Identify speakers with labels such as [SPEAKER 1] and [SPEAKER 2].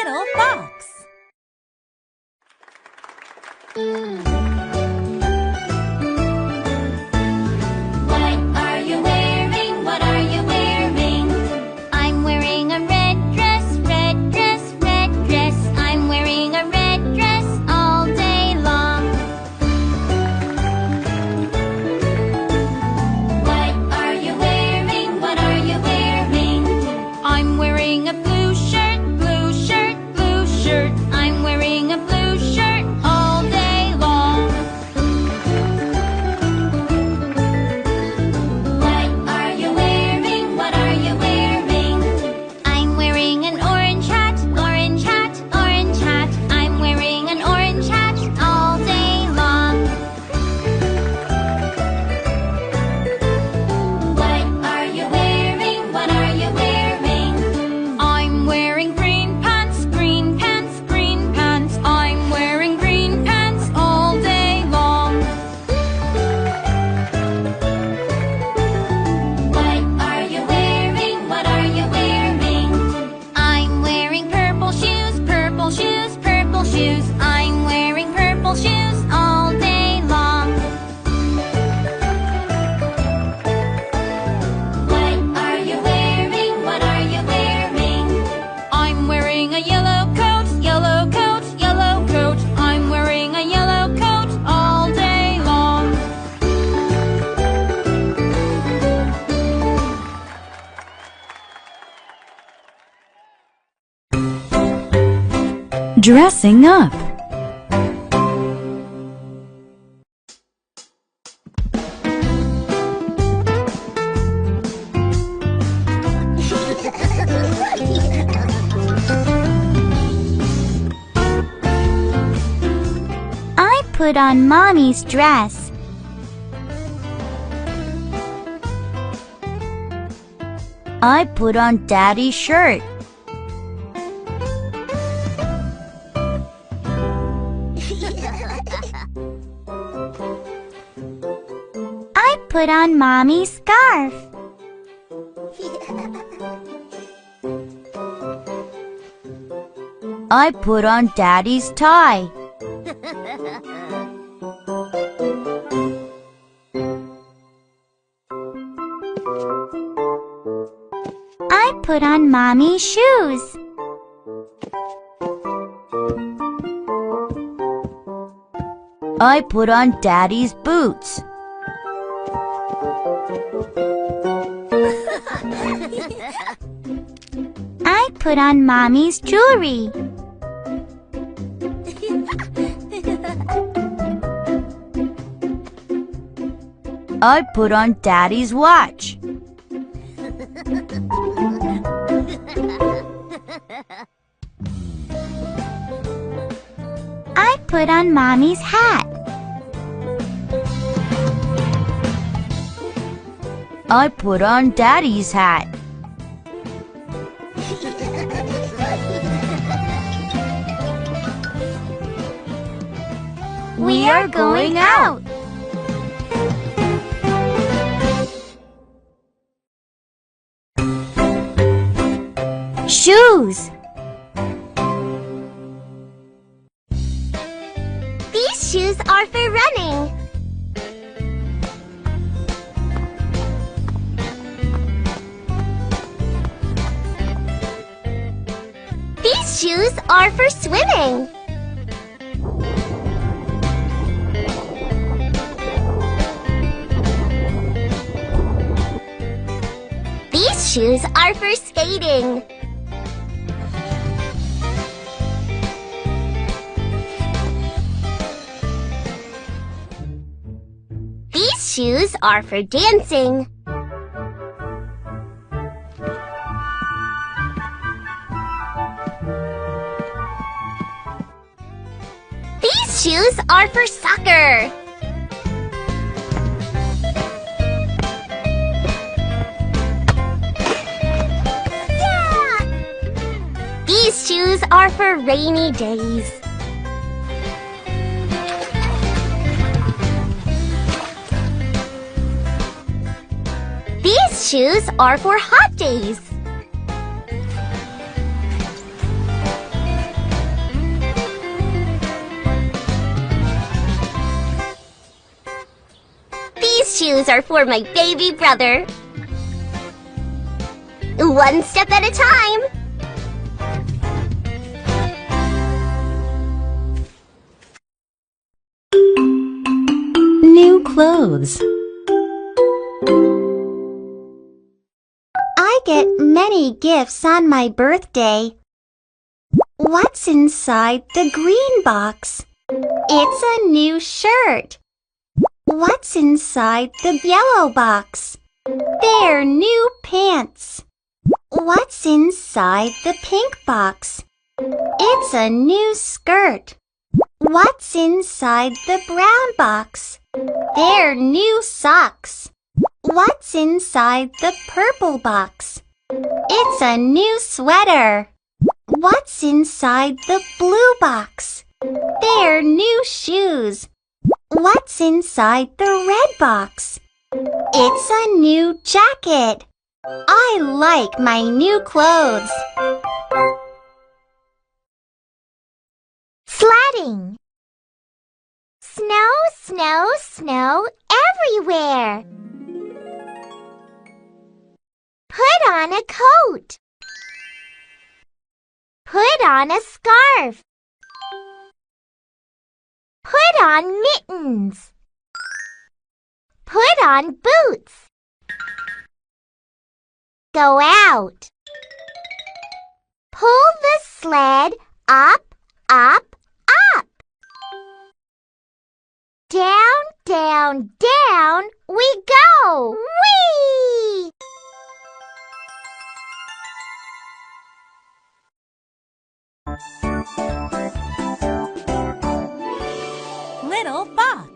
[SPEAKER 1] little fox.
[SPEAKER 2] What are you wearing? What are you wearing? I'm wearing a red dress, red dress, red dress. I'm wearing a red dress all day long. What are you wearing? What are you wearing? I'm wearing a blue shirt, blue shirt, blue shirt. I'm wearing a blue shirt all day long. What are you wearing? What are you wearing? I'm wearing an orange hat, orange hat, orange hat. I'm wearing an orange hat all day long. What are you wearing? What are you wearing? I'm wearing green pants, green pants, green pants. I'm wearing green pants all day long. What are you wearing? What are you wearing? I'm wearing purple shoes, purple shoes, purple shoes. I'm wearing purple shoes all day long. What are you wearing? What are you wearing? I'm wearing a yellow coat, yellow coat, yellow coat. I'm wearing a yellow coat all day long.
[SPEAKER 1] Dressing up.
[SPEAKER 2] I put on Mommy's dress.
[SPEAKER 3] I put on Daddy's shirt.
[SPEAKER 2] I put on Mommy's scarf.
[SPEAKER 3] I put on Daddy's tie.
[SPEAKER 2] I put on Mommy's shoes.
[SPEAKER 3] I put on Daddy's boots.
[SPEAKER 2] I put on Mommy's jewelry.
[SPEAKER 3] I put on Daddy's watch.
[SPEAKER 2] I put on Mommy's hat.
[SPEAKER 3] I put on Daddy's hat.
[SPEAKER 2] We are going out.
[SPEAKER 3] Shoes.
[SPEAKER 2] These shoes are for running. These shoes are for swimming. These shoes are for skating. These shoes are for dancing. These shoes are for soccer. These shoes are for rainy days. These shoes are for hot days.
[SPEAKER 1] shoes are for my baby brother. One step at a time.
[SPEAKER 4] New clothes.
[SPEAKER 5] I get many gifts on my birthday. What's inside the green box? It's a new shirt. What's inside the yellow box? They're new pants. What's inside the pink box? It's a new skirt. What's inside the brown box? They're new socks. What's inside the purple box? It's a new sweater. What's inside the blue box? They're new shoes. What's inside the red box? It's a new jacket. I like my new clothes.
[SPEAKER 1] Sledding. Snow, snow, snow everywhere. Put on a coat. Put on a scarf. Put on mittens. Put on boots. Go out. Pull the sled up, up, up. Down, down, down we go. Whee!
[SPEAKER 4] Little fox.